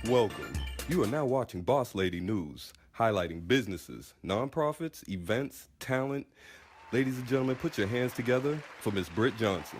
Welcome. You are now watching Boss Lady News, highlighting businesses, nonprofits, events, talent. Ladies and gentlemen, put your hands together for Miss Britt Johnson.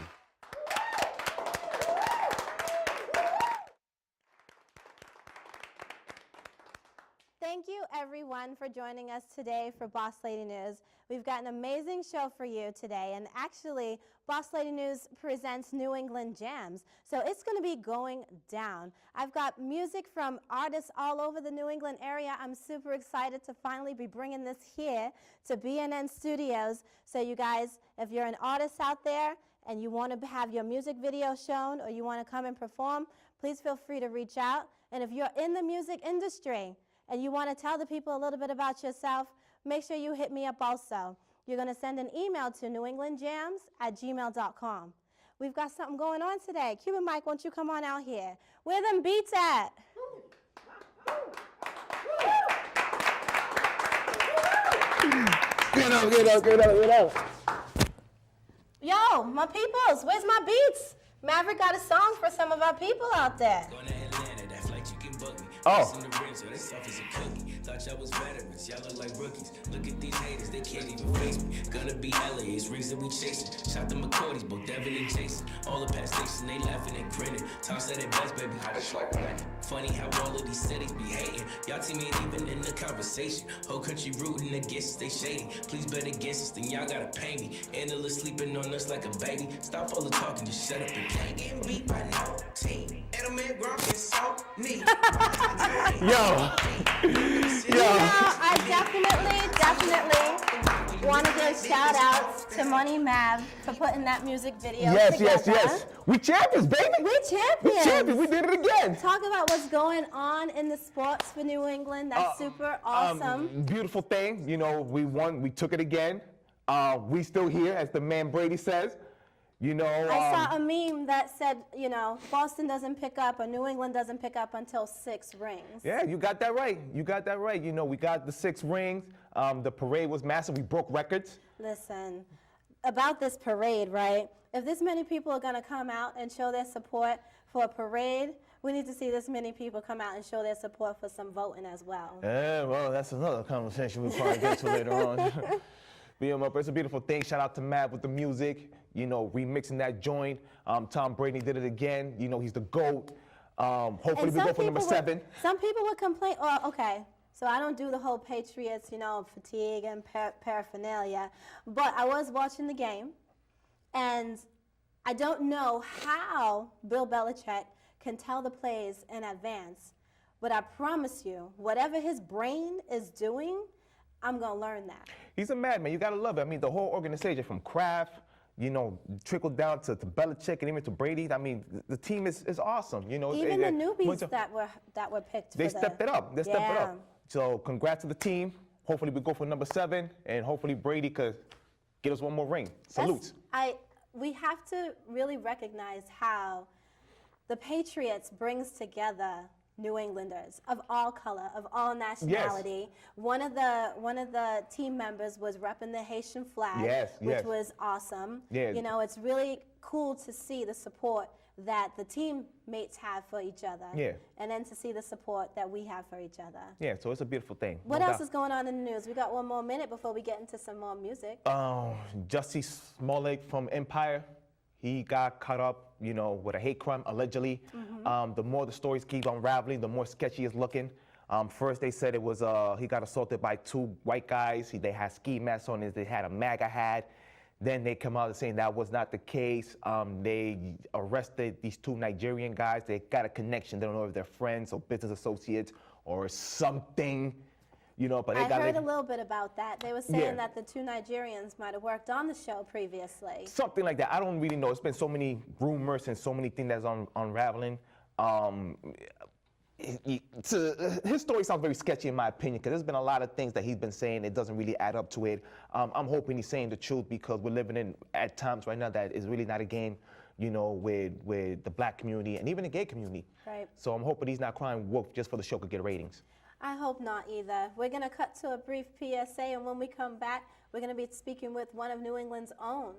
Thank you, everyone, for joining us today for Boss Lady News. We've got an amazing show for you today, and actually, Boss Lady News presents New England Jams, so it's going to be going down. I've got music from artists all over the New England area. I'm super excited to finally be bringing this here to BNN Studios. So you guys, if you're an artist out there and you want to have your music video shown or you want to come and perform, please feel free to reach out. And if you're in the music industry, and you want to tell the people a little bit about yourself, make sure you hit me up also. You're going to send an email to newenglandjams@gmail.com. We've got something going on today. Cuban Mike, won't you come on out here? Where them beats at? Get up, get up, get up, get up. Yo, my peoples, where's my beats? Maverick got a song for some of our people out there. Oh. Thought y'all was veterans, y'all look like rookies. Look at these haters, they can't even face me. Gonna be LA, it's rings that we chasing. Shot the McCourties, both Devin and Jason. All the past stations, they laughing and grinning. Tom said it best, baby, how it's like that. Funny how all of these cities be hating. Y'all team ain't even in the conversation. Whole country rooting against us, they shady. Please bet against us, then y'all gotta pay me. Analysts sleeping on us like a baby. Stop all the talking, just shut up and play. Getting beat by no team. Edelman, Gronk, and Salt, me. Yo. I definitely want to give shout outs to Money Mav for putting that music video together. Yes. We champions, baby. We champions. We champions. We did it again. Talk about what's going on in the sports for New England. That's super awesome. Beautiful thing. You know, we won. We took it again. We still here, as the man Brady says. You know, I saw a meme that said, you know, Boston doesn't pick up or New England doesn't pick up until 6 rings. Yeah, you got that right. You got that right. You know, we got the 6 rings. The parade was massive. We broke records. Listen, about this parade, right? If this many people are going to come out and show their support for a parade, we need to see this many people come out and show their support for some voting as well. Yeah, well, that's another conversation we'll probably get to later on. It's a beautiful thing. Shout out to Matt with the music, you know, remixing that joint. Tom Brady did it again. You know, he's the GOAT. Hopefully we go for number 7. Some people would complain, okay, so I don't do the whole Patriots, you know, fatigue and paraphernalia, but I was watching the game, and I don't know how Bill Belichick can tell the plays in advance, but I promise you, whatever his brain is doing, I'm going to learn that. He's a madman. You got to love it. I mean, the whole organization from Kraft, you know, trickled down to Belichick and even to Brady. I mean, the team is awesome. You know, even the newbies that were picked. They stepped it up. They stepped it up. So congrats to the team. Hopefully we go for number 7, and hopefully Brady could get us one more ring. Salutes. We have to really recognize how the Patriots brings together New Englanders of all color, of all nationality. Yes. One of the team members was repping the Haitian flag, which was awesome. Yes. You know, it's really cool to see the support that the teammates have for each other. Yeah. And then to see the support that we have for each other. Yeah, so it's a beautiful thing. What else is going on in the news? We got one more minute before we get into some more music. Jussie Smollett from Empire. He got caught up, you know, with a hate crime, allegedly. Mm-hmm. The more the stories keep unraveling, the more sketchy it's looking. First, they said it was he got assaulted by 2 white guys. They had ski masks on. They had a MAGA hat. Then they come out saying that was not the case. They arrested these 2 Nigerian guys. They got a connection. They don't know if they're friends or business associates or something. You know, but I heard a little bit about that. They were saying that the 2 Nigerians might have worked on the show previously. Something like that. I don't really know. It's been so many rumors and so many things that's unraveling. His story sounds very sketchy in my opinion, because there's been a lot of things that he's been saying. It doesn't really add up to it. I'm hoping he's saying the truth, because we're living in at times right now that is really not a game, you know, with the black community and even the gay community. Right. So I'm hoping he's not crying wolf just for the show could get ratings. I hope not either. We're going to cut to a brief PSA, and when we come back, we're going to be speaking with one of New England's own,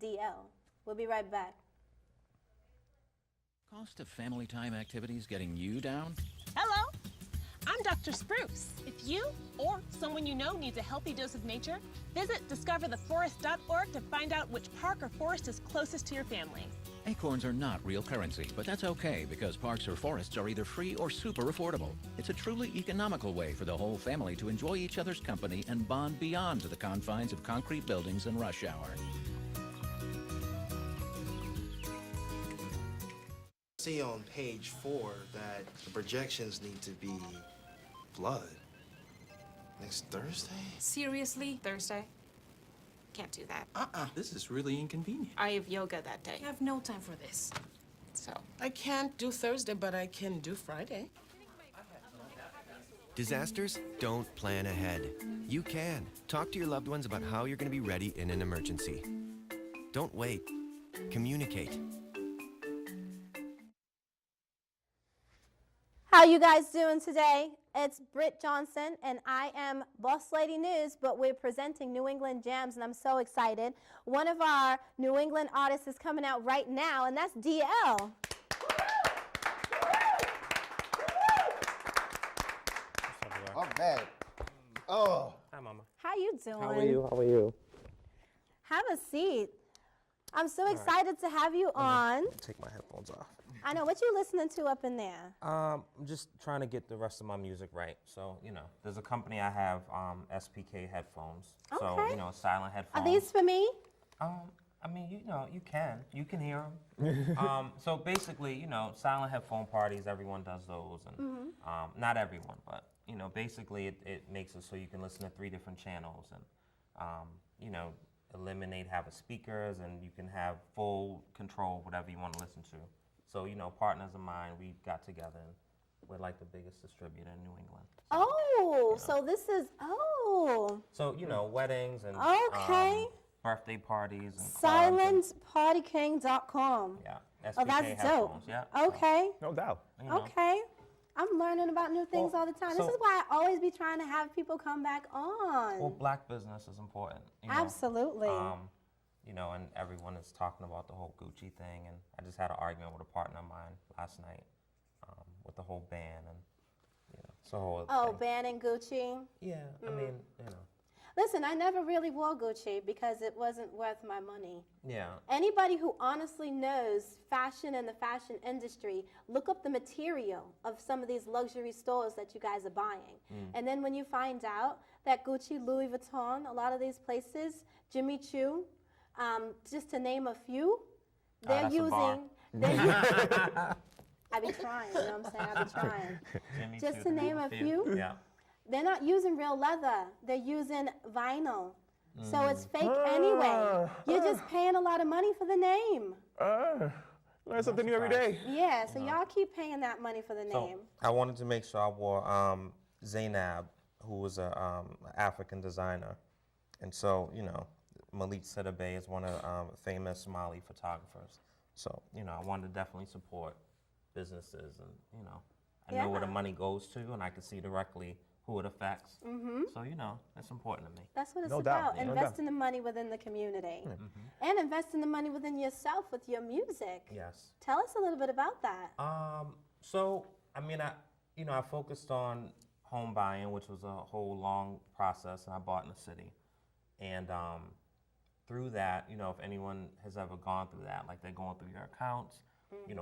DL. We'll be right back. Cost of family time activities getting you down? Hello, Dr. Spruce. If you or someone you know needs a healthy dose of nature, visit discovertheforest.org to find out which park or forest is closest to your family. Acorns are not real currency, but that's okay because parks or forests are either free or super affordable. It's a truly economical way for the whole family to enjoy each other's company and bond beyond the confines of concrete buildings and rush hour. See on page 4 that the projections need to be blood. Next Thursday? Seriously? Thursday? Can't do that. This is really inconvenient. I have yoga that day. I have no time for this. So. I can't do Thursday, but I can do Friday. Disasters don't plan ahead. You can. Talk to your loved ones about how you're going to be ready in an emergency. Don't wait. Communicate. How you guys doing today? It's Britt Johnson, and I am Boss Lady News, but we're presenting New England Jams, and I'm so excited. One of our New England artists is coming out right now, and that's DL. Oh, man. Oh. Hi, Mama. How you doing? How are you? How are you? Have a seat. I'm so excited to have you on. Take my headphones off. I know. What you listening to up in there? I'm just trying to get the rest of my music right. So, there's a company I have, SPK headphones. So, Okay. silent headphones. Are these for me? I mean, you can hear them. So basically, silent headphone parties, everyone does those. And not everyone, but, basically it makes it so you can listen to 3 different channels and, eliminate having speakers, and you can have full control of whatever you want to listen to. So, partners of mine, we got together and we're like the biggest distributor in New England. Oh, so this is, So, weddings and Okay. birthday parties and clubs and- SilentPartyKing.com. Yeah, Oh, SPK that's headphones, dope. yeah. Okay. No doubt. You know. Okay. I'm learning about new things all the time. This so- is why I always be trying to have people come back on. Well, black business is important. Absolutely. And everyone is talking about the whole Gucci thing, and I just had an argument with a partner of mine last night with the whole ban and it's a whole other thing. Banning Gucci. Yeah, I mean, Listen, I never really wore Gucci because it wasn't worth my money. yeah. Anybody who honestly knows fashion and the fashion industry, look up the material of some of these luxury stores that you guys are buying. And then when you find out that Gucci, Louis Vuitton, a lot of these places, Jimmy Choo, just to name a few, they're that's a bar. I be trying, you know what I'm saying? I be trying. Jimmy Just Choo, to name a few. Yeah. They're not using real leather. They're using vinyl. So it's fake anyway. You're just paying a lot of money for the name. Learn something new every day. Yeah, so y'all keep paying that money for the So name. I wanted to make sure I wore Zainab, who was a African designer, and so Malik Sidibe is one of famous Somali photographers. So I wanted to definitely support businesses, and I know where the money goes to, and I can see directly who it affects. So that's important to me. That's what it's No about. doubt, no Investing the money within the community. And investing the money within yourself with your music. Yes. Tell us a little bit about that. So I mean, I focused on home buying, which was a whole long process, and I bought in the city. And through that, if anyone has ever gone through that, like they're going through your accounts,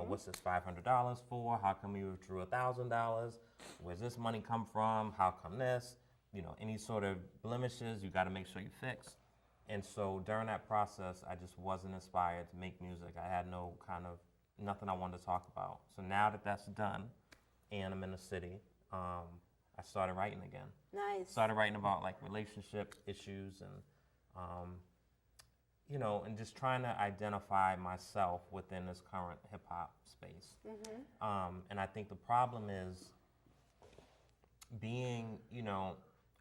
what's this $500 for? How come you withdrew $1,000? Where's this money come from? How come this? Any sort of blemishes, you got to make sure you fix. And so during that process, I just wasn't inspired to make music. I had nothing I wanted to talk about. So now that that's done, and I'm in the city, I started writing again. Nice. Started writing about like relationship issues and, and just trying to identify myself within this current hip hop space. And I think the problem is being,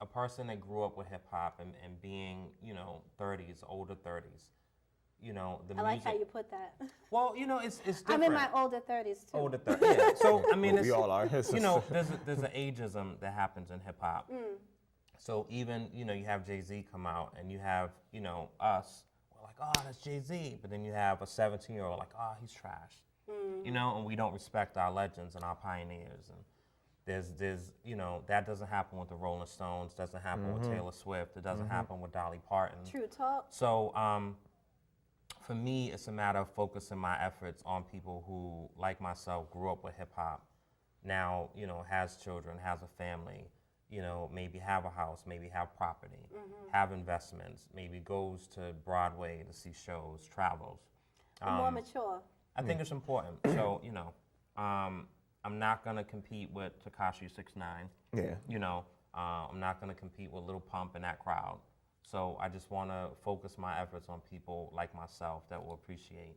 a person that grew up with hip hop and being, 30s, older 30s. The I like music. how you put that. Well, it's different. I'm in my older 30s too. Older 30s. Yeah. So I mean, We all are. there's an ageism that happens in hip hop. So even you have Jay-Z come out, and you have us. We're like, oh, that's Jay-Z, but then you have a 17-year-old like, oh, he's trash. And we don't respect our legends and our pioneers, and There's you know, that doesn't happen with the Rolling Stones, doesn't happen with Taylor Swift, it doesn't happen with Dolly Parton. True talk. So for me, it's a matter of focusing my efforts on people who, like myself, grew up with hip hop, now, you know, has children, has a family, you know, maybe have a house, maybe have property, have investments, maybe goes to Broadway to see shows, travels. More mature. I think it's important. So, you know, I'm not gonna compete with Tekashi 6ix9ine. Yeah. You know, I'm not gonna compete with Lil Pump in that crowd. So I just wanna focus my efforts on people like myself that will appreciate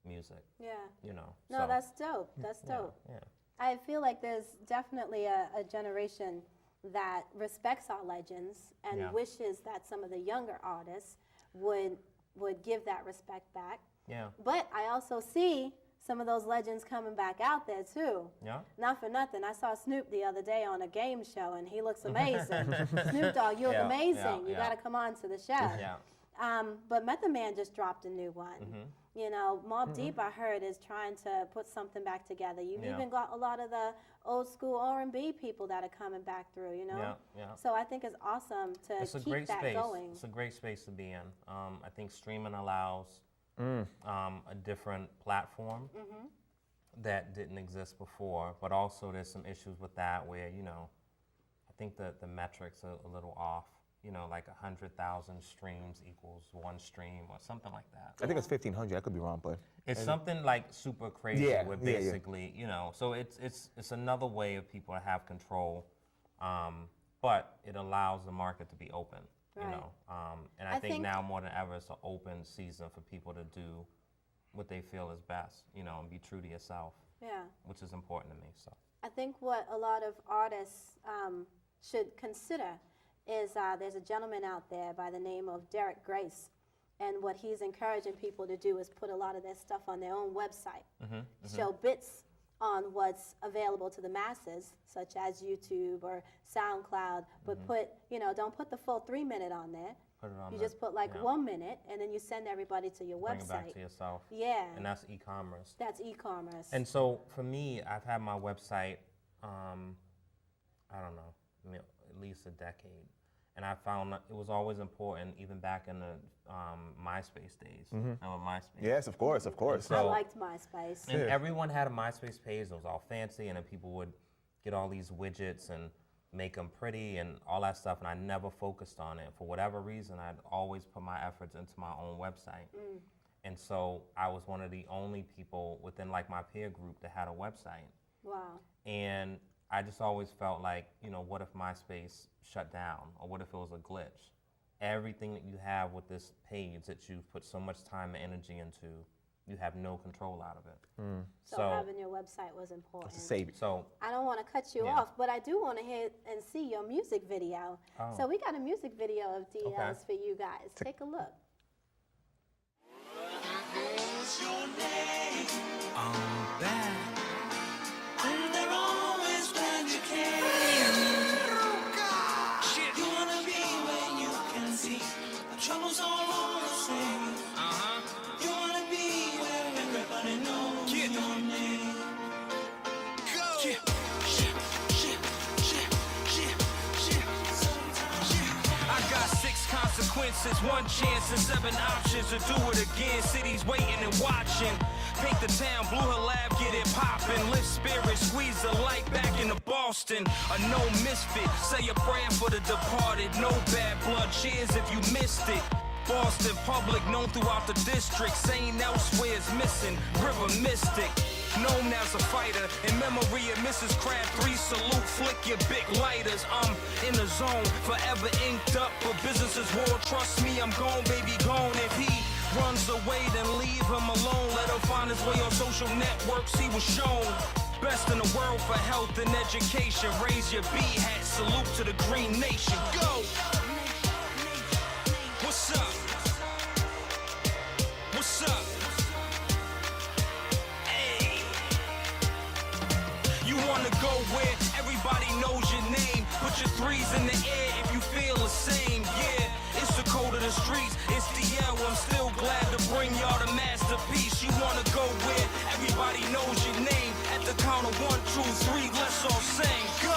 music. Yeah. You know. No, so, that's dope. That's dope. Yeah. I feel like there's definitely a generation that respects our legends and wishes that some of the younger artists would give that respect back. Yeah. But I also see some of those legends coming back out there too. Yeah. Not for nothing. I saw Snoop the other day on a game show and he looks amazing. Snoop Dogg, you look amazing. You gotta come on to the show. Yeah. But Method Man just dropped a new one. You know, Mobb Deep, I heard, is trying to put something back together. You've even got a lot of the old school R&B people that are coming back through, you know? Yeah, yeah. So I think it's awesome to It's a keep great that space. going. It's a great space to be in. I think streaming allows a different platform that didn't exist before, but also there's some issues with that where, you know, I think that the metrics are a little off. You know, like 100,000 streams equals one stream or something like that. I think it's 1,500. I could be wrong, but it's something like super crazy. Yeah, where yeah, basically, you know, so it's another way of people to have control, but it allows the market to be open. Right. You know, and I think now more than ever, it's an open season for people to do what they feel is best. You know, and be true to yourself. Yeah. Which is important to me. So I think what a lot of artists should consider is there's a gentleman out there by the name of Derek Grace, and what he's encouraging people to do is put a lot of their stuff on their own website, show bits on what's available to the masses, such as YouTube or SoundCloud, but put, you know, don't put the full 3 minute on there. put it on. You just put like 1 minute, and then you send everybody to your bring website. it back to yourself. Yeah. And that's e-commerce. That's e-commerce. And so for me, I've had my website, I don't know, at least a decade. And I found that it was always important, even back in the MySpace days. Remember MySpace? yes, of course, of course. I liked MySpace. And everyone had a MySpace page that was all fancy, and then people would get all these widgets and make them pretty and all that stuff, and I never focused on it. For whatever reason, I'd always put my efforts into my own website. And so I was one of the only people within like my peer group that had a website. Wow. And I just always felt like, you know, what if MySpace shut down? Or what if it was a glitch? Everything that you have with this page that you've put so much time and energy into, you have no control out of it. So having your website was important. It's a savior. So I don't want to cut you off, but I do want to hear and see your music video. Oh. So we got a music video of DL's for you guys. Take a look. What's your name? I'm back. And they're always glad you came. Shit. You wanna be where you can see the troubles all the same. You wanna be where everybody knows your name. Go. I got 6 consequences, 1 chance and 7 options to do it again. Cities waiting and watching. Paint the town blue, her lab, get it poppin'. Lift spirit, squeeze the light back into Boston. A no misfit, say a prayer for the departed. No bad blood, cheers if you missed it. Boston public, known throughout the district. Saying elsewhere is missing. River Mystic, known as a fighter. In memory of Mrs. Crab 3, salute, flick your big lighters. I'm in the zone, forever inked up. But business is war, trust me, I'm gone, baby, gone. If he runs away, then leave him alone. Let him find his way on social networks, he was shown. Best in the world for health and education. Raise your B hat, salute to the Green Nation. Go! What's up? What's up? Hey! You wanna go where everybody knows your name. Put your 3s in the air if you feel the same. Yeah, it's the code of the streets. It's DL. I'm still glad to bring y'all the masterpiece. You wanna go where everybody knows your name. At the count of 1, 2, 3, let's all sing. Go!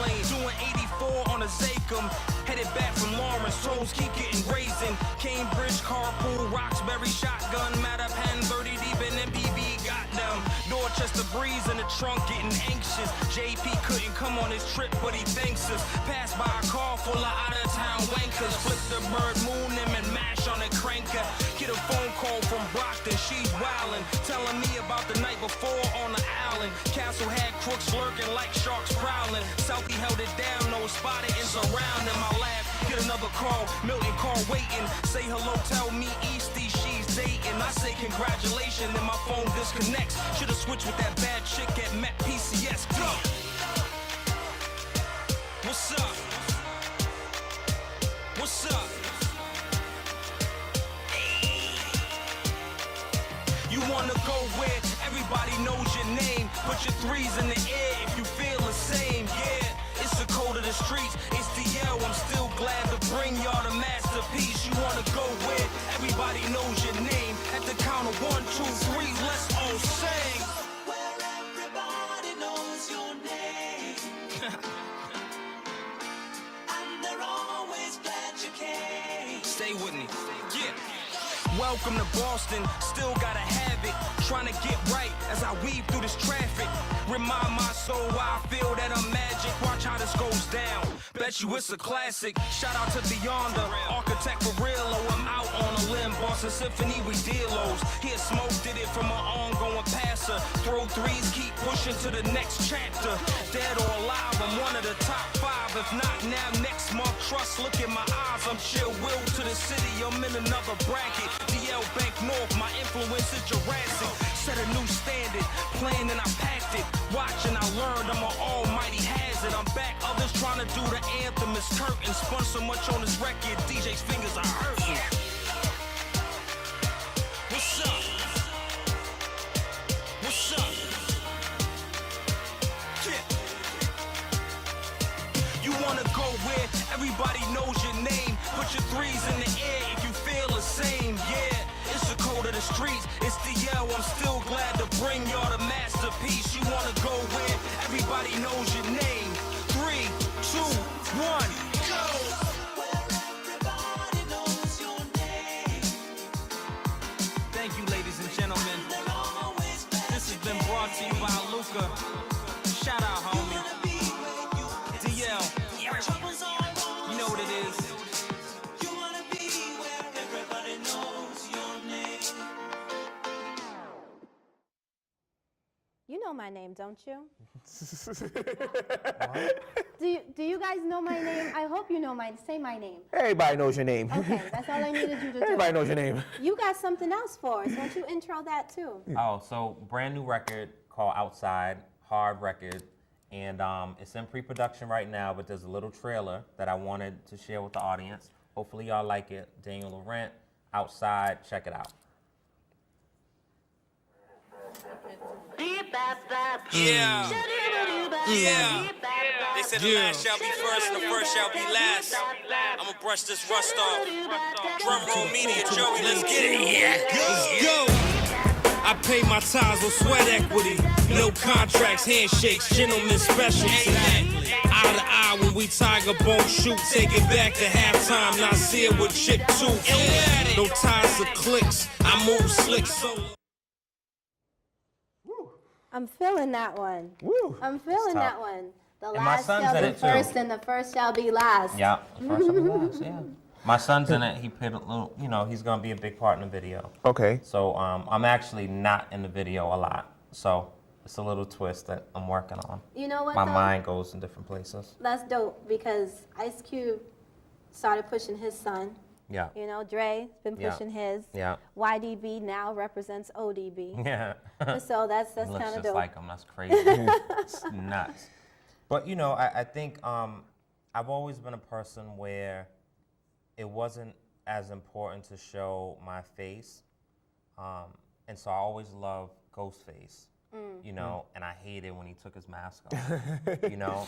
lane. Doing 84 on a Zachem. Headed back from Lawrence, toes keep getting raising. Cambridge, carpool, Roxbury, shotgun, Mattapan, 30 deep in MPV, got them. Dorchester breeze in the trunk, getting anxious. JP couldn't come on his trip, but he thanks us. Passed by a car full of out-of-town wankers. Flip the bird, moon him, and mash on the cranker. Get a phone call from Brockton, she's wildin'. Telling me about the night before on the island. Castle had crooks lurking like sharks prowling. Southie held it down, no spotted and surrounding. My laugh, get another call, Milton call waiting. Say hello, tell me Eastie, she's dating. I say congratulations, and my phone disconnects. Should've switched with that bad chick at Met PCS. What's up? What's up? You wanna go where everybody knows your name. Put your threes in the air if you feel the same, yeah. It's the code of the streets, it's DL. I'm still glad to bring y'all the masterpiece. You wanna go where everybody knows your name. At the count of 1, 2, 3, let's all sing. Where everybody knows your name. And they're always glad you came. Stay with me, yeah. Welcome to Boston, still gotta have it. Trying to get right as I weave through this traffic. Remind my soul why I feel that I'm magic. Watch how this goes down. Bet you it's a classic. Shout out to Beyonder, architect for real. Oh, I'm out on a limb. Boston Symphony, we dealos. Here Smoke did it from an ongoing passer. Throw threes, keep pushing to the next chapter. Dead or alive, I'm one of the top 5. If not now, next month. Trust, look in my eyes. I'm chill, will to the city. I'm in another bracket. DL Bank North, my influence is Jurassic. Set a new standard, planned and I packed it. Watch and I learned I'm an almighty hazard. I'm back, others trying to do the anthem. It's curtain, spun so much on this record, DJ's fingers are hurting. What's up? What's up? Yeah. You wanna go where everybody knows your name. Put your threes in the air if you feel the same, yeah. It's the code of the streets, it's DL. I'm still glad to bring y'all the masterpiece. You wanna go where everybody knows your name. 3, 2, 1, go! Where everybody knows your name. Thank you, ladies and gentlemen. This has been brought to you by Luca. Shout out, homie. DL. You know what it is. You know my name, don't you? Do you guys know my name? I hope you know mine. Say my name. Everybody knows your name. Okay, that's all I needed you to do. Everybody knows your name. You got something else for us. Why don't you intro that too? Oh, so brand new record called Outside, hard record. And it's in pre-production right now, but there's a little trailer that I wanted to share with the audience. Hopefully y'all like it. Daniel Laurent, Outside, check it out. Yeah. Yeah. They said the last shall be first and the first shall be last. I'ma brush this rust off. Drum roll media, Joey, let's get it. Yeah. Let's go. I pay my tithes with sweat equity. No contracts, handshakes, gentlemen specialty. Eye to eye when we tiger bone shoot. Take it back to halftime, not see it with chick tooth. No ties to clicks, I move slick solo. I'm feeling that one. Woo. I'm feeling that one. The And my last son's shall in be it, too. first and the first shall be last. Yeah, the first shall be last, yeah. My son's in it. He played a little, you know, he's gonna be a big part in the video. Okay. So I'm actually not in the video a lot. So it's a little twist that I'm working on. You know what, My though? mind goes in different places. That's dope because Ice Cube started pushing his son. Yeah. You know, Dre's been Yeah. pushing his. Yeah. YDB now represents ODB. Yeah. So that's He looks kind of just dope. like him. That's crazy. It's nuts. But you know, I think I've always been a person where it wasn't as important to show my face, and so I always loved Ghostface. You know, and I hated when he took his mask off. You know,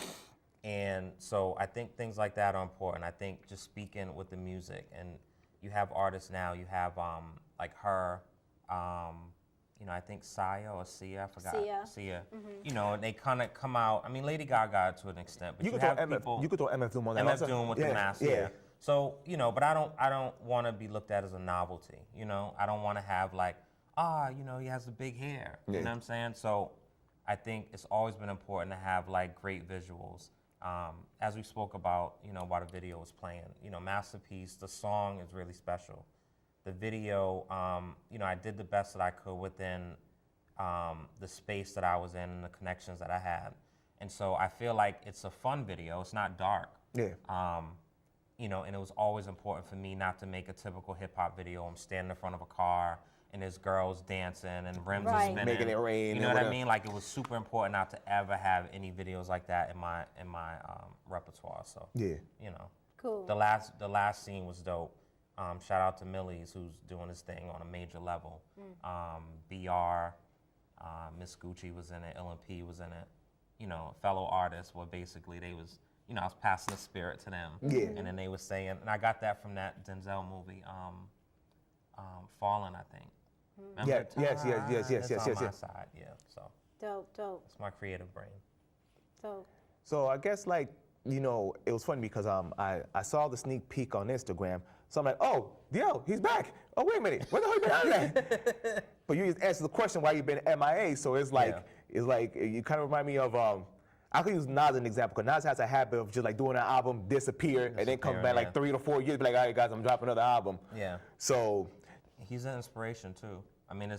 and so I think things like that are important. I think just speaking with the music, and you have artists now. You have like her. I think Sia or Sia, I forgot. Sia. You know, they kind of come out. I mean, Lady Gaga to an extent, but you could have throw people. You could throw MF Doom on that. MF Doom with the mask. Yeah. So but I don't want to be looked at as a novelty. You know, I don't want to have like, he has the big hair. You know what I'm saying? So I think it's always been important to have like great visuals. As we spoke about, while the video was playing, Masterpiece, the song is really special. The video, I did the best that I could within the space that I was in and the connections that I had. And so I feel like it's a fun video. It's not dark. Yeah. And it was always important for me not to make a typical hip hop video. I'm standing in front of a car and there's girls dancing and rims are spinning. Making it rain. You know what I mean? Like, it was super important not to ever have any videos like that in my repertoire. So Cool. The last scene was dope. Shout out to Millie's, who's doing this thing on a major level. BR, Miss Gucci was in it, LMP was in it. Fellow artists were basically, they was, I was passing the spirit to them. Yeah. And then they were saying, and I got that from that Denzel movie, Fallen, I think. Yes. It's on my side, yeah. So Dope. it's my creative brain. Dope. So I guess it was funny because I saw the sneak peek on Instagram. So I'm like, oh, DL, he's back. Oh, wait a minute, where the hell you been out of that? But you just answered the question why you've been MIA. So it's like you kind of remind me of I could use Nas as an example because Nas has a habit of just like doing an album, disappear, and then come back like 3 to 4 years, be like, all right, guys, I'm dropping another album. Yeah. So he's an inspiration too. I mean,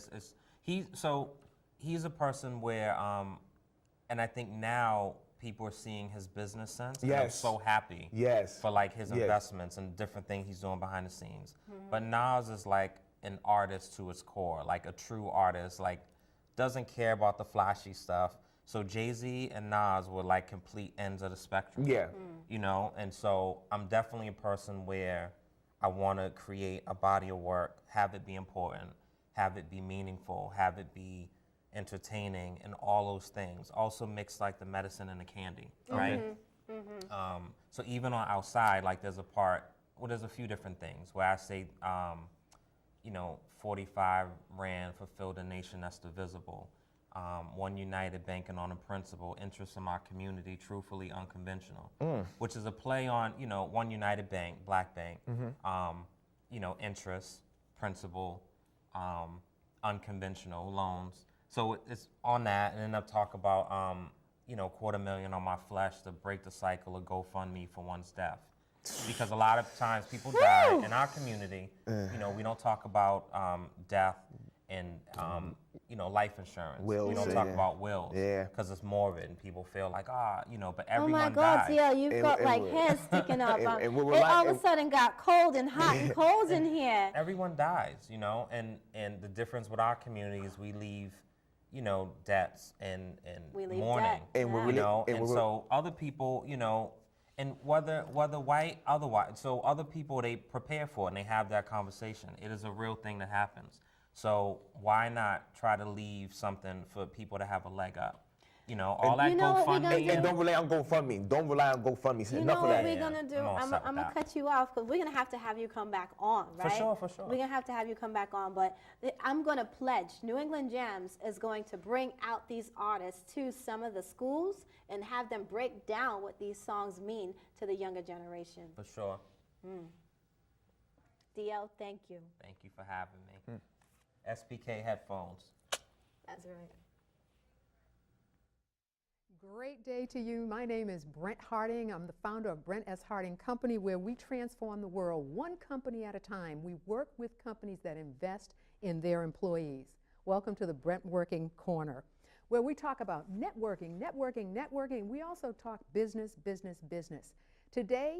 he's a person where, and I think now people are seeing his business sense. And I'm so happy. For like his investments and different things he's doing behind the scenes. But Nas is like an artist to its core, like a true artist, like doesn't care about the flashy stuff. So Jay-Z and Nas were like complete ends of the spectrum. Yeah. And so I'm definitely a person where I want to create a body of work, have it be important, have it be meaningful, have it be entertaining, and all those things. Also mix like the medicine and the candy, right? So even on Outside, like there's a few different things where I say, 45 Rand fulfilled a nation that's divisible. One United banking on a principle, interest in my community, truthfully unconventional, which is a play on, One United Bank, Black Bank, interest, principle, unconventional loans. So it's on that, and then I'll talk about, $250,000 on my flesh to break the cycle of GoFundMe for one's death. Because a lot of times people die in our community, we don't talk about death and life insurance. Wills, we don't talk about wills because it's morbid and people feel like, but everyone dies. Oh my God, yeah, you've got like hairs sticking up. It all of a sudden got cold and hot and cold in here. Everyone dies, and the difference with our community is we leave, debts and mourning, and so other people, and whether white, otherwise, so other people, they prepare for it and they have that conversation. It is a real thing that happens. So why not try to leave something for people to have a leg up? All that GoFundMe. And don't rely on GoFundMe. You know what we're going to do? I'm going to cut you off because we're going to have you come back on, right? For sure. We're going to have you come back on, but I'm going to pledge New England Jams is going to bring out these artists to some of the schools and have them break down what these songs mean to the younger generation. For sure. DL, thank you. Thank you for having me. SPK headphones. That's right. Great day to you. My name is Brent Harding. I'm the founder of Brent S. Harding Company, where we transform the world one company at a time. We work with companies that invest in their employees. Welcome to the Brent Working Corner, where we talk about networking. We also talk business. Today,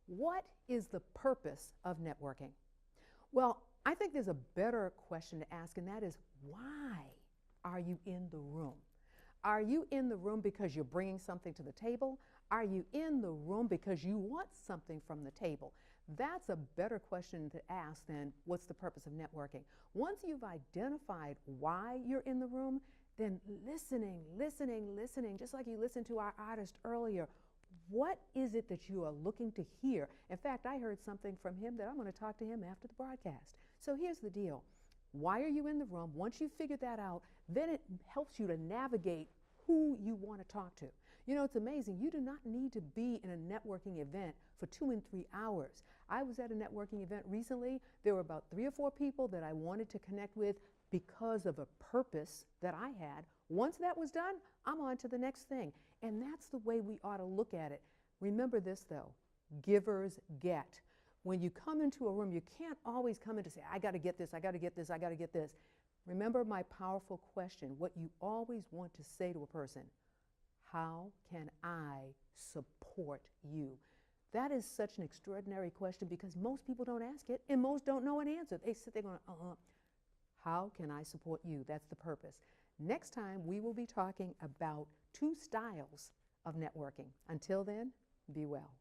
what is the purpose of networking? Well, I think there's a better question to ask, and that is, why are you in the room? Are you in the room because you're bringing something to the table? Are you in the room because you want something from the table? That's a better question to ask than what's the purpose of networking. Once you've identified why you're in the room, then listening, just like you listened to our artist earlier. What is it that you are looking to hear? In fact, I heard something from him that I'm going to talk to him after the broadcast. So here's the deal. Why are you in the room? Once you figure that out, then it helps you to navigate who you want to talk to. You know, it's amazing. You do not need to be in a networking event for 2 and 3 hours. I was at a networking event recently. There were about 3 or 4 people that I wanted to connect with because of a purpose that I had. Once that was done, I'm on to the next thing. And that's the way we ought to look at it. Remember this, though. Givers get. When you come into a room, you can't always come in to say, I got to get this, I got to get this, I got to get this. Remember my powerful question, what you always want to say to a person, how can I support you? That is such an extraordinary question because most people don't ask it and most don't know an answer. They sit there going, how can I support you? That's the purpose. Next time, we will be talking about 2 styles of networking. Until then, be well.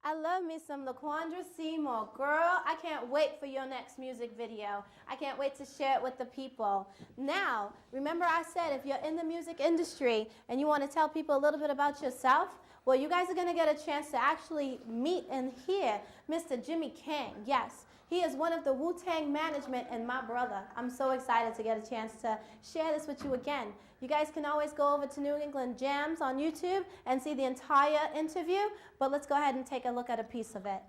I love me some LaQuandra Seymour. Girl, I can't wait for your next music video. I can't wait to share it with the people. Now, remember I said if you're in the music industry and you want to tell people a little bit about yourself, well, you guys are going to get a chance to actually meet and hear Mr. Jimmy King. Yes, he is one of the Wu-Tang management and my brother. I'm so excited to get a chance to share this with you again. You guys can always go over to New England Jams on YouTube and see the entire interview, but let's go ahead and take a look at a piece of it.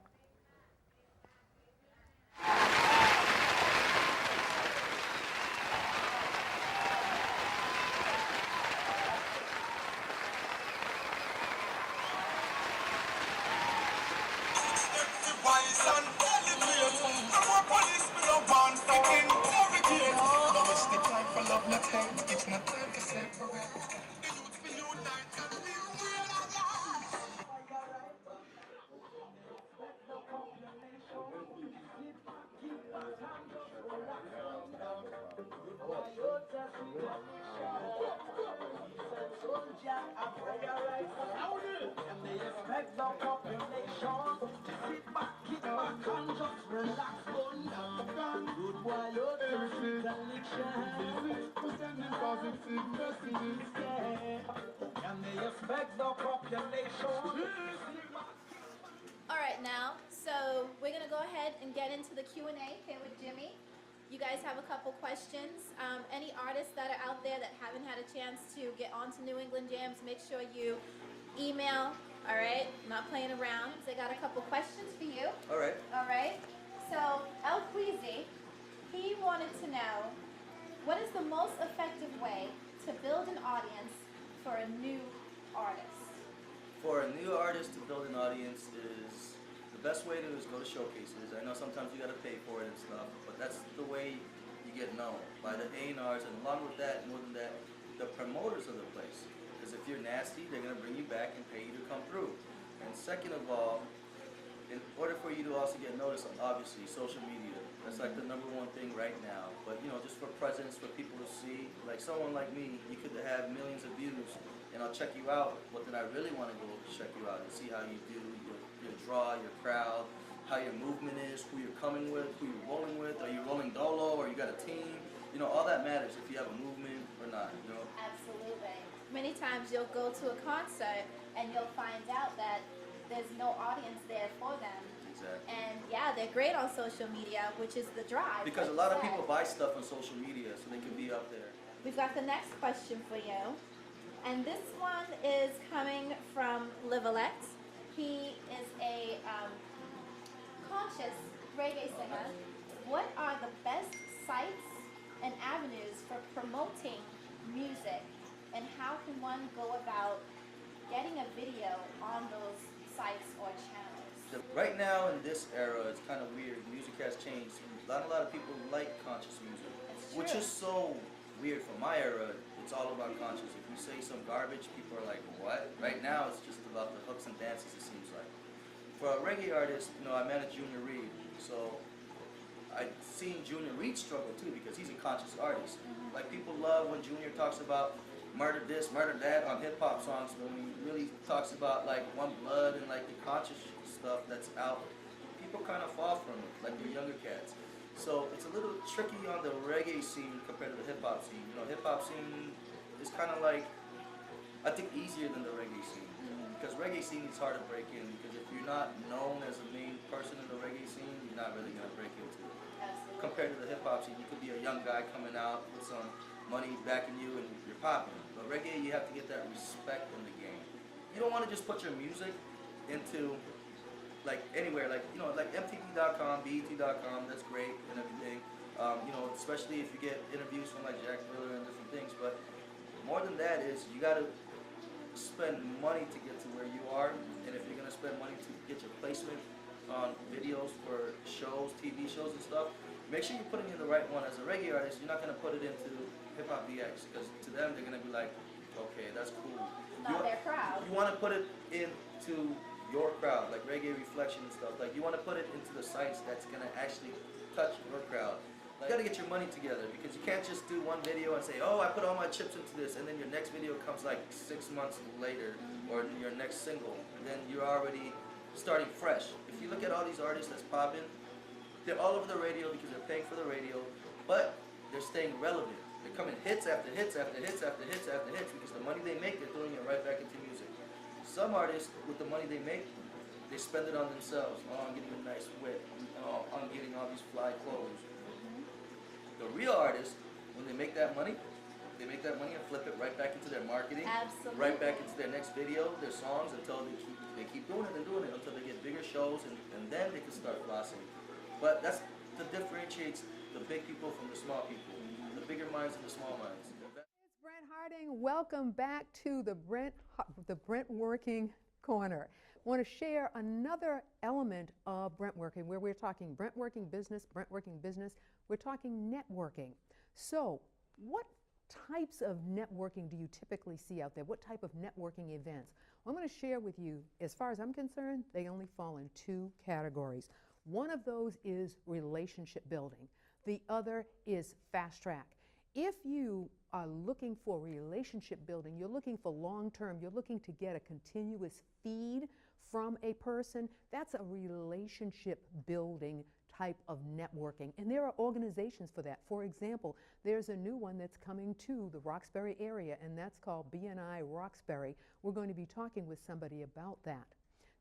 It's not time to separate. All right, now, so we're going to go ahead and get into the Q&A here with Jimmy. You guys have a couple questions. Any artists that are out there that haven't had a chance to get onto New England Jams, make sure you email, all right? Not playing around. So I got a couple questions for you. All right. All right. So El Queasy, he wanted to know, what is the most effective way to build an audience for a new artist? For a new artist to build an audience is, the best way to is go to showcases. I know sometimes you got to pay for it and stuff, but that's the way you get known, by the A&Rs, and along with that, more than that, the promoters of the place. Because if you're nasty, they're going to bring you back and pay you to come through. And second of all, in order for you to also get noticed, obviously, social media. That's like the #1 thing right now. But, you know, just for presence, for people to see, like someone like me, you could have millions of views, and I'll check you out, but then I really want to go check you out and see how you do, your draw, your crowd, how your movement is, who you're coming with, who you're rolling with, are you rolling dolo, or you got a team? You know, all that matters if you have a movement or not, you know? Absolutely. Many times you'll go to a concert and you'll find out that there's no audience there for them. Exactly. And yeah, they're great on social media, which is the drive. Because a lot of people buy stuff on social media so they can be up there. We've got the next question for you. And this one is coming from Livelect. He is a conscious reggae singer. What are the best sites and avenues for promoting music? And how can one go about getting a video on those sites or channels? Right now in this era, it's kind of weird. Music has changed. Not a lot of people like conscious music, which is so weird. For my era, it's all about conscious. If you say some garbage, people are like, what? Right now, it's just about the hooks and dances, it seems like. For a reggae artist, you know, I manage Junior Reed, so I've seen Junior Reed struggle too because he's a conscious artist. Like, people love when Junior talks about murder this, murder that on hip-hop songs, when he really talks about like One Blood and like the conscious stuff that's out, people kind of fall from it, like the younger cats. So it's a little tricky on the reggae scene compared to the hip-hop scene. You know, hip-hop scene is kind of like, I think, easier than the reggae scene. Because reggae scene is hard to break in, because if you're not known as a main person in the reggae scene, you're not really going to break into it. Absolutely. Compared to the hip-hop scene, you could be a young guy coming out with some money backing you and you're popping. But reggae, you have to get that respect in the game. You don't want to just put your music into like anywhere, like, you know, like MTV.com, BET.com, that's great and everything. You know, especially if you get interviews from like Jack Miller and different things. But more than that is you got to spend money to get to where you are. And if you're going to spend money to get your placement on videos for shows, TV shows and stuff, make sure you're putting in the right one. As a reggae artist, you're not going to put it into Hip Hop DX, because to them, they're going to be like, okay, that's cool. Not their crowd. You want to put it into your crowd, like Reggae Reflection and stuff. Like, you want to put it into the sites that's going to actually touch your crowd. Like, you got to get your money together, because you can't just do one video and say, oh, I put all my chips into this, and then your next video comes like 6 months later, or your next single. Then you're already starting fresh. If you look at all these artists that's popping, they're all over the radio because they're paying for the radio, but they're staying relevant. They're coming hits after hits after hits after hits after hits, because the money they make, they're throwing it right back into music. Some artists, with the money they make, they spend it on themselves. Oh, I'm getting a nice whip. Oh, I'm getting all these fly clothes. The real artists, when they make that money and flip it right back into their marketing. Absolutely. Right back into their next video, their songs, until they keep doing it and doing it until they get bigger shows, and then they can start flossing. But that's what differentiates the big people from the small people, the bigger minds and the small minds. It's Brent Harding. Welcome back to the Brent Working Corner. I want to share another element of Brent Working, where we're talking Brent Working business, Brent Working business. We're talking networking. So what types of networking do you typically see out there? What type of networking events? Well, I'm going to share with you, as far as I'm concerned, they only fall in 2 categories. One of those is relationship building. The other is fast track. If you are looking for relationship building, you're looking for long-term, you're looking to get a continuous feed from a person, that's a relationship building type of networking. And there are organizations for that. For example, there's a new one that's coming to the Roxbury area, and that's called BNI Roxbury. We're going to be talking with somebody about that.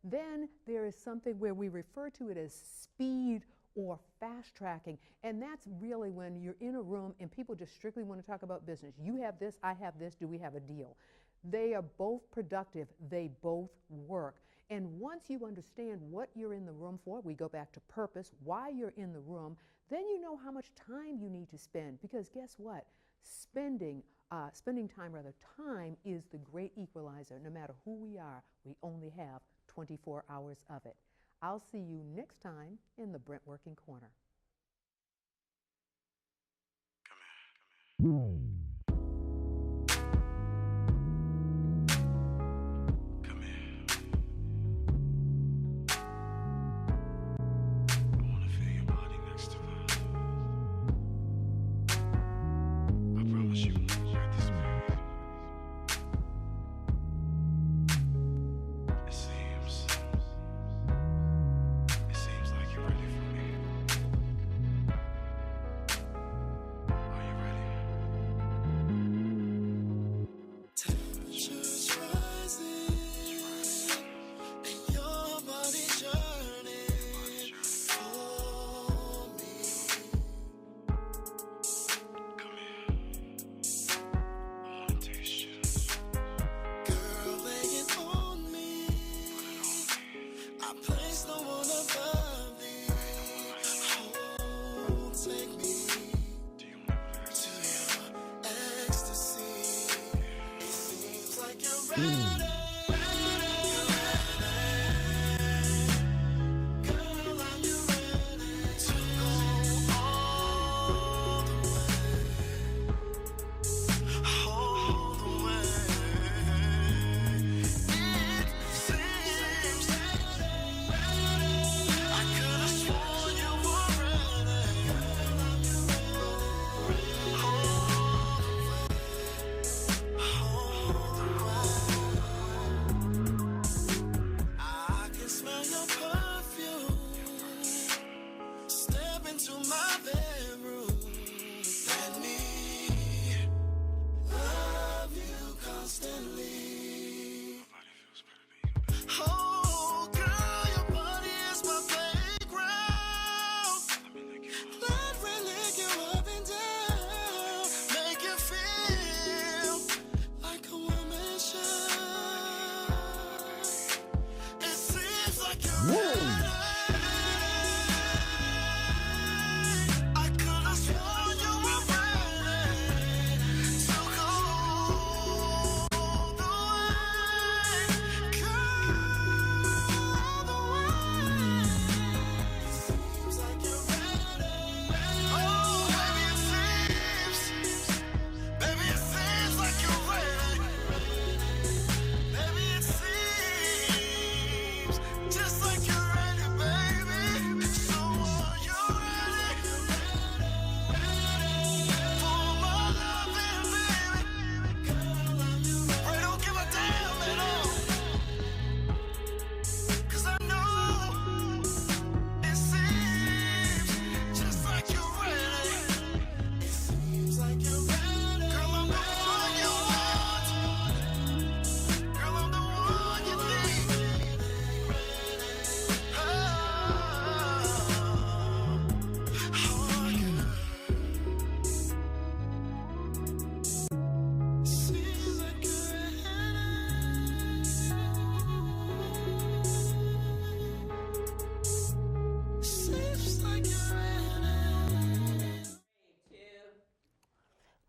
Then there is something where we refer to it as speed or fast tracking, and that's really when you're in a room and people just strictly want to talk about business. You have this, I have this, do we have a deal? They are both productive, they both work. And once you understand what you're in the room for, we go back to purpose, why you're in the room, then you know how much time you need to spend. Because guess what? Time is the great equalizer. No matter who we are, we only have 24 hours of it. I'll see you next time in the Brent Working Corner.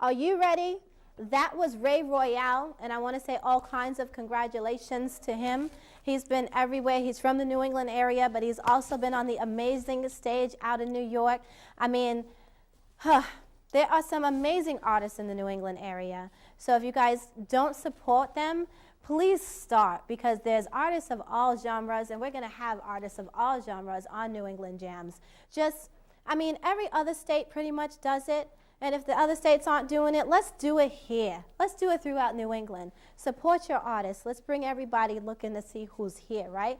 Are you ready? That was Ray Royale, and I want to say all kinds of congratulations to him. He's been everywhere. He's from the New England area, but he's also been on the amazing stage out in New York. I mean, There are some amazing artists in the New England area. So if you guys don't support them, please start, because there's artists of all genres, and we're going to have artists of all genres on New England Jams. I mean, every other state pretty much does it, and if the other states aren't doing it, let's do it here. Let's do it throughout New England. Support your artists. Let's bring everybody looking to see who's here, right?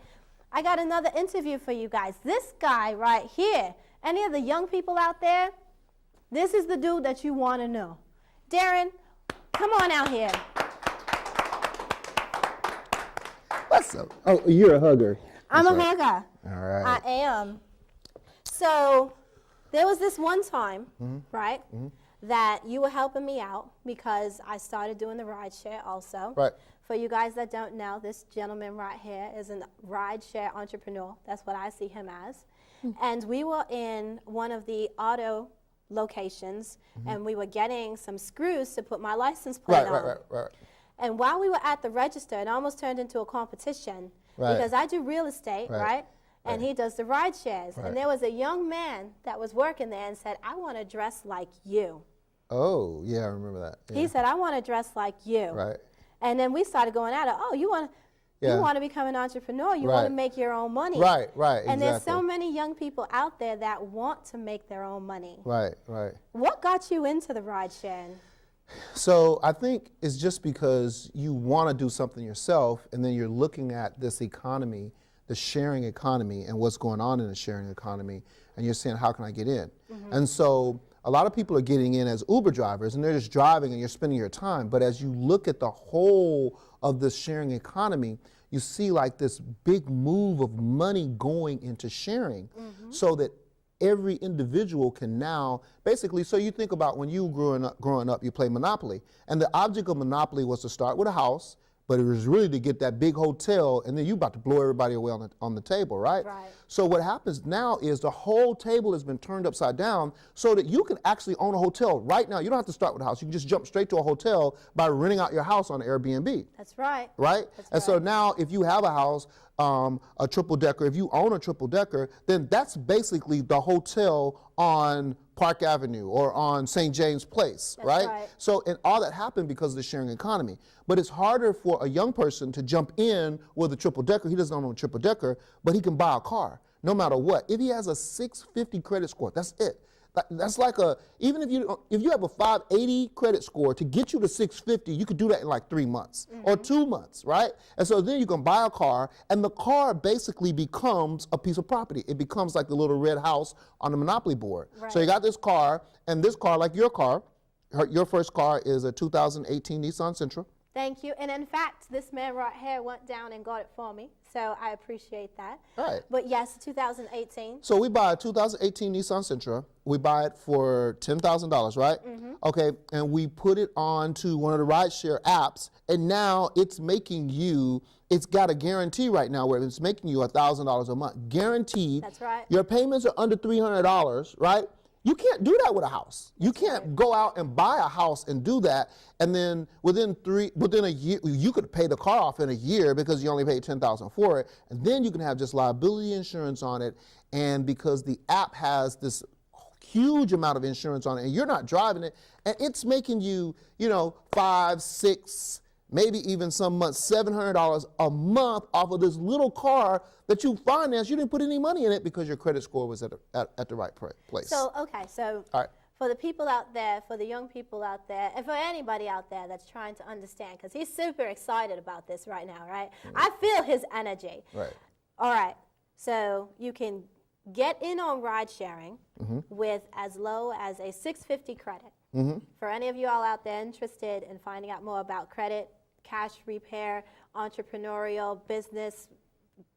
I got another interview for you guys. This guy right here, any of the young people out there, this is the dude that you want to know. Darren, come on out here. What's up? Oh, you're a hugger. I'm a hugger. All right. I am. So there was this one time, right, that you were helping me out because I started doing the ride share also. Right. For you guys that don't know, this gentleman right here is a ride share entrepreneur. That's what I see him as. And we were in one of the auto locations, and we were getting some screws to put my license plate on. Right. And while we were at the register, it almost turned into a competition because I do real estate, right? And he does the ride shares. And there was a young man that was working there and said, I want to dress like you. Oh, yeah, I remember that. Yeah. He said, I want to dress like you. Right. And then we started going at it. Oh, you want to become an entrepreneur. You want to make your own money. Right, And there's so many young people out there that want to make their own money. Right. What got you into the ride sharing? So I think it's just because you want to do something yourself, and then you're looking at this economy, the sharing economy, and what's going on in the sharing economy, and you're saying, how can I get in? And so a lot of people are getting in as Uber drivers, and they're just driving and you're spending your time. But as you look at the whole of the sharing economy, you see like this big move of money going into sharing, so that every individual can now basically, so you think about when you growing up, you play Monopoly, and the object of Monopoly was to start with a house, but it was really to get that big hotel, and then you about to blow everybody away on the table, right? So what happens now is the whole table has been turned upside down so that you can actually own a hotel right now. You don't have to start with a house. You can just jump straight to a hotel by renting out your house on Airbnb. That's right. Right? So now if you have a house, a triple decker, if you own a triple decker, then that's basically the hotel on Park Avenue or on St. James Place, right? So, and all that happened because of the sharing economy. But it's harder for a young person to jump in with a triple decker. He doesn't own a triple decker, but he can buy a car no matter what. If he has a 650 credit score, that's it. That's like even if you have a 580 credit score, to get you to 650, you could do that in like 3 months or 2 months, right? And so then you can buy a car, and the car basically becomes a piece of property. It becomes like the little red house on the Monopoly board. So you got this car, and this car, like your car, your first car is a 2018 Nissan Sentra. Thank you. And in fact, this man right here went down and got it for me. So I appreciate that. Right. But yes, 2018. So we buy a 2018 Nissan Sentra. We buy it for $10,000, right? Okay, and we put it onto one of the rideshare apps, and now it's making you, it's got a guarantee right now where it's making you $1,000 a month. Guaranteed. That's right. Your payments are under $300, right? You can't do that with a house. You can't go out and buy a house and do that, and then within a year, you could pay the car off in a year because you only paid $10,000 for it, and then you can have just liability insurance on it, and because the app has this huge amount of insurance on it, and you're not driving it, and it's making you, $5, $6, maybe even some months, $700 a month off of this little car that you financed. You didn't put any money in it because your credit score was at the right place. So, okay, so all right. For the people out there, for the young people out there, and for anybody out there that's trying to understand, because he's super excited about this right now, right? I feel his energy. Right. All right, so you can get in on ride sharing with as low as a 650 credit. For any of you all out there interested in finding out more about credit, cash repair, entrepreneurial, business,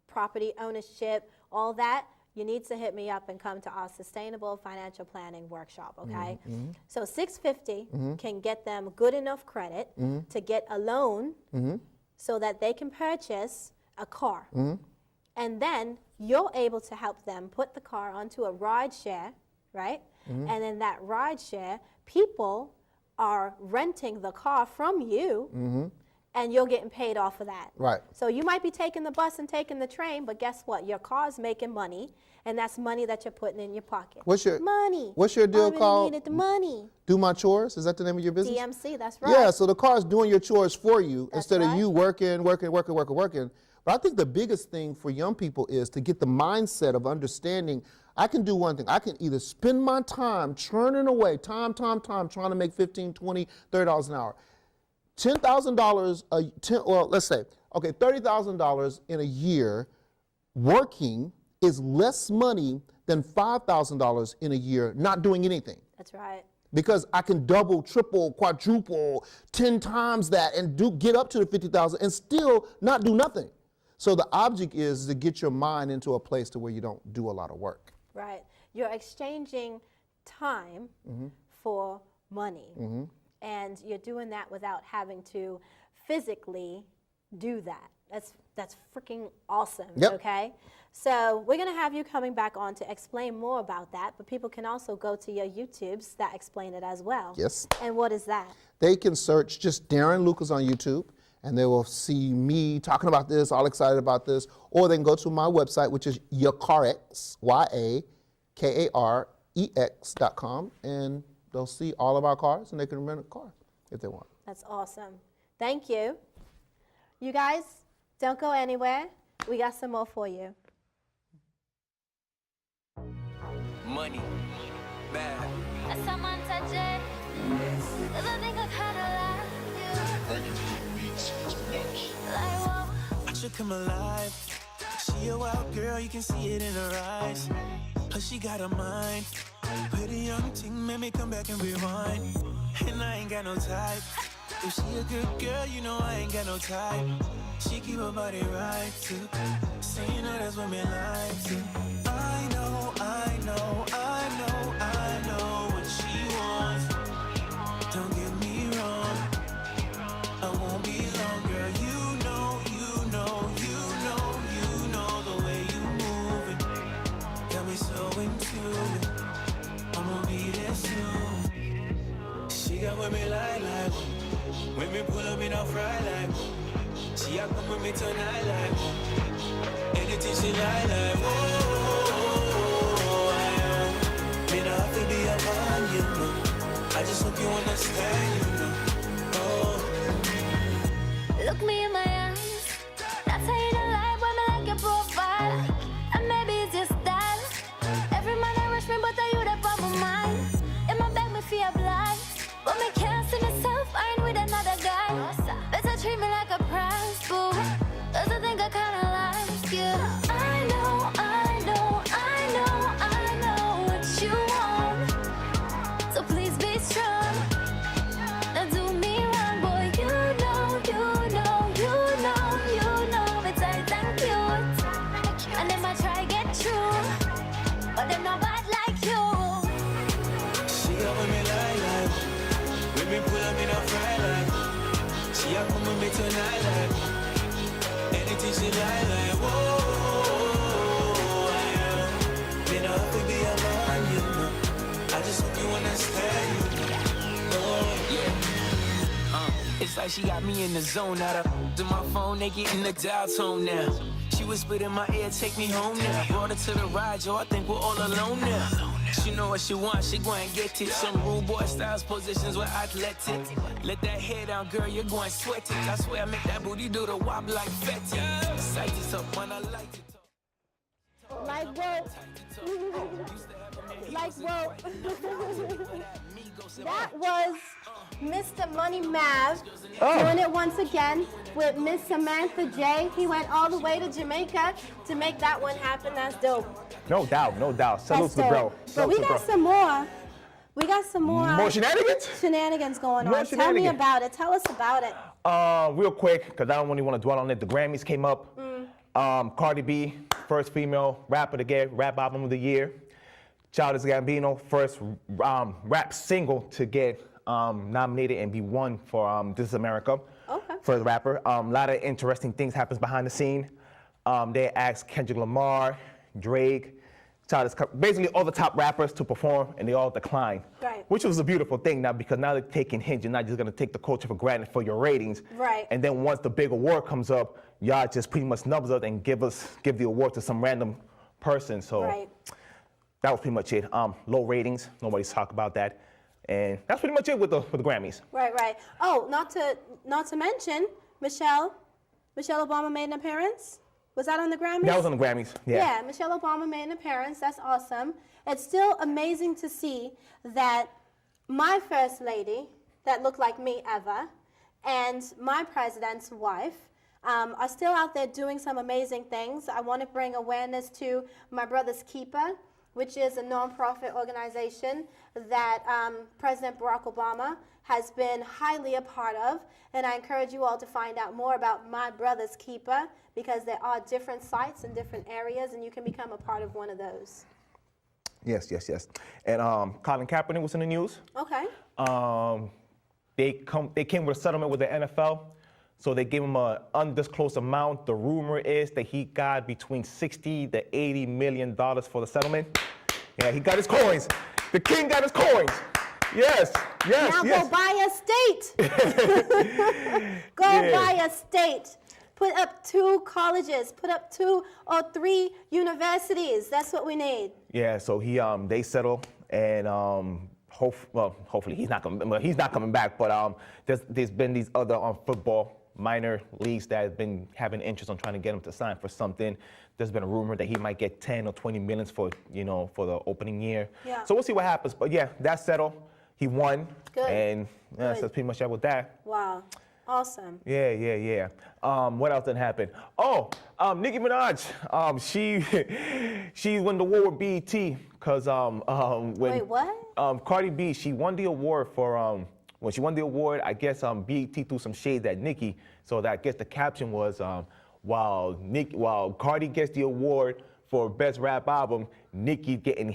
property ownership, all that, you need to hit me up and come to our Sustainable Financial Planning Workshop, okay? So 650 can get them good enough credit to get a loan so that they can purchase a car. And then you're able to help them put the car onto a ride share, right? And then that ride share, people are renting the car from you and you're getting paid off of that. Right. So you might be taking the bus and taking the train, but guess what? Your car's making money, and that's money that you're putting in your pocket. What's your money? What's your deal I really called? needed the money. Do My Chores? Is that the name of your business? DMC, that's right. Yeah, so the car's doing your chores for you instead right. of you working. But I think the biggest thing for young people is to get the mindset of understanding I can do one thing. I can either spend my time churning away, time, trying to make $15, $20, $30 an hour. $10,000, well, let's say, okay, $30,000 in a year working is less money than $5,000 in a year not doing anything. That's right. Because I can double, triple, quadruple, 10 times that and get up to the 50,000 and still not do nothing. So the object is to get your mind into a place to where you don't do a lot of work. Right. You're exchanging time for money. And you're doing that without having to physically do that. That's freaking awesome, okay? So we're going to have you coming back on to explain more about that, but people can also go to your YouTubes that explain it as well. Yes. And what is that? They can search just Darren Lucas on YouTube, and they will see me talking about this, all excited about this, or they can go to my website, which is YAKAREX, YAKAREX.com, and they'll see all of our cars, and they can rent a car if they want. That's awesome. Thank you. You guys, don't go anywhere. We got some more for you. Money, bad. Someone touch it. Cause I think I kinda like you. Like what? I should come alive. She a wild girl, you can see it in her eyes. Plus she got a mind. Pretty young thing, made me come back and rewind. And I ain't got no type. If she a good girl, you know I ain't got no type. She keep her body right too. So you know that's what me like to. I know what she wants. Don't get me wrong. I won't be long, girl. You know the way you move it. Got me so into it. I'ma be there soon. She got with me like when me pull up in a fry like. She a come with me tonight like. Anything she like whoa, I am. Me not have to be a man, you know. I just hope you understand, you know. Oh. Look me in my eyes. That's how you don't like when me like your profile. And maybe it's your style. Every man I rush me, but I you that on my mind. In my bag, me feel blind. But me can't see myself, I ain't with another guy. Better treat me like a prize, boo. Cause I think I kinda like you. I know what you want. So please be strong. Don't do me wrong, boy. You know it's tight and cute. And them I try get true, but them not bad like you. She got with me like. When me pull up in a fry like. She a come with me tonight like. Anything she like whoa, I am. Me not have to be a man, you know. I just hope you understand, you know. Oh, yeah. It's like she got me in the zone. Now to my phone, they getting the dial tone now. She whispered in my ear, take me home now. Brought her to the ride, yo, I think we're all alone now. She know what she wants, she go and get it. Some rude boy styles, positions with athletic. Let that hair down, girl, you're going sweat it. I swear I make that booty do the wop like Fetty. Sight is up when I like it. Like what? Like what? That was Mr. Money Mav doing it once again with Miss Samantha J. He went all the way to Jamaica to make that one happen. That's dope. No doubt. Salute to the bro. But we got some more. We got some more shenanigans? Shenanigans going More on. Tell me shenanigans. about it. Tell us about it. Real quick, because I don't really want to dwell on it. The Grammys came up. Cardi B, first female rapper to get Rap Album of the Year. Childish Gambino, first rap single to get nominated and be won for This Is America. Okay. First rapper. A lot of interesting things happens behind the scene. They asked Kendrick Lamar, Drake, basically all the top rappers to perform, and they all declined. Right. Which was a beautiful thing now, because now they're taking hints. You're not just gonna take the culture for granted for your ratings. Right. And then once the big award comes up, y'all just pretty much numbers up and give the award to some random person. So Right. that was pretty much it. Low ratings. Nobody's talking about that. And that's pretty much it with the Grammys. Right, right. Oh, not to mention, Michelle Obama made an appearance. Was that on the Grammys? That was on the Grammys, yeah. Yeah, Michelle Obama made an appearance. That's awesome. It's still amazing to see that my first lady, that looked like me ever, and my president's wife are still out there doing some amazing things. I want to bring awareness to My Brother's Keeper, which is a nonprofit organization that President Barack Obama has been highly a part of. And I encourage you all to find out more about My Brother's Keeper, because there are different sites in different areas, and you can become a part of one of those. Yes. And Colin Kaepernick was in the news. Okay. They came with a settlement with the NFL. So they gave him an undisclosed amount. The rumor is that he got between $60 to $80 million for the settlement. Yeah, he got his coins. The king got his coins. Yes. Now go buy a state. Go buy a state. Put up 2 colleges. Put up 2 or 3 universities. That's what we need. Yeah. So they settled, and hopefully he's not coming back. But there's been these other football minor leagues that have been having interest on trying to get him to sign for something. There's been a rumor that he might get 10 or 20 millions for the opening year. Yeah. So we'll see what happens. But yeah, that's settled. He won. Good. And that's pretty much that with that. Wow. Awesome. Yeah. What else didn't happen? Oh, Nicki Minaj. She won the award with BET because when Wait, what? Cardi B, she won the award for when she won the award, I guess BET threw some shade at Nicki. So that, I guess the caption was while Cardi gets the award for best rap album, Nicki getting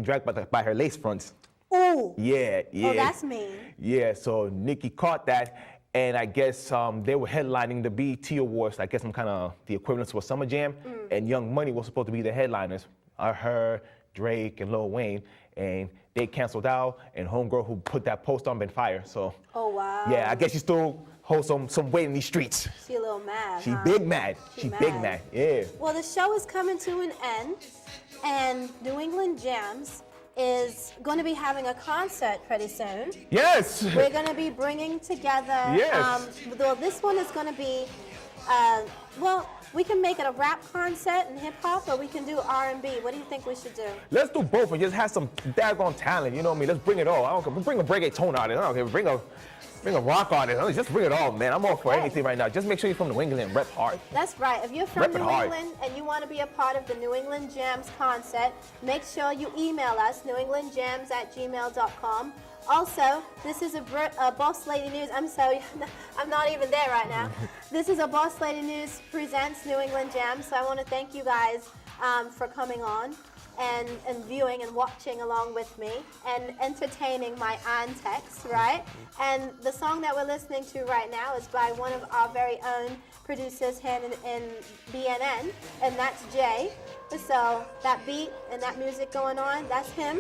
dragged by her lace fronts. Ooh. Yeah. Oh, that's mean. Yeah, so Nicki caught that, and I guess they were headlining the BET Awards, I guess some kind of the equivalent to a Summer Jam, and Young Money was supposed to be the headliners. Her, Drake, and Lil Wayne, and they canceled out, and homegirl who put that post on been fired, so. Oh, wow. Yeah, I guess she still holds some weight in these streets. She a little mad, She huh? big mad. She big mad, yeah. Well, the show is coming to an end, and New England Jams is going to be having a concert pretty soon. Yes! We're going to be bringing together. Yes. Well, this one is going to be, well, we can make it a rap concert and hip hop, or we can do R&B. What do you think we should do? Let's do both and just have some daggone talent, you know what I mean? Let's bring it all. I don't care. Bring a reggaeton artist. I don't care. Bring a rock artist. Just bring it all, man. I'm all for anything right now. Just make sure you're from New England and rep hard. That's right. If you're from Rep it New hard. England and you want to be a part of the New England Jams concert, make sure you email us, newenglandjams@gmail.com. Also, this is a Boss Lady News. I'm sorry, I'm not even there right now. This is a Boss Lady News presents New England Jams. So I want to thank you guys for coming on and viewing and watching along with me and entertaining my antics, right? And the song that we're listening to right now is by one of our very own producers here in BNN, and that's Jay. So that beat and that music going on, that's him.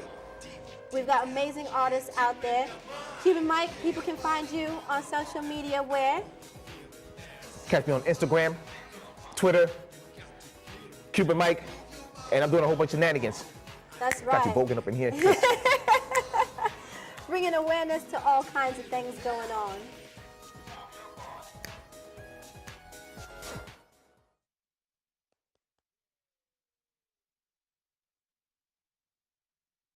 We've got amazing artists out there. Cuban Mike, people can find you on social media where? Catch me on Instagram, Twitter, Cuban Mike, and I'm doing a whole bunch of shenanigans. That's right. Got you bogan up in here. Bringing awareness to all kinds of things going on.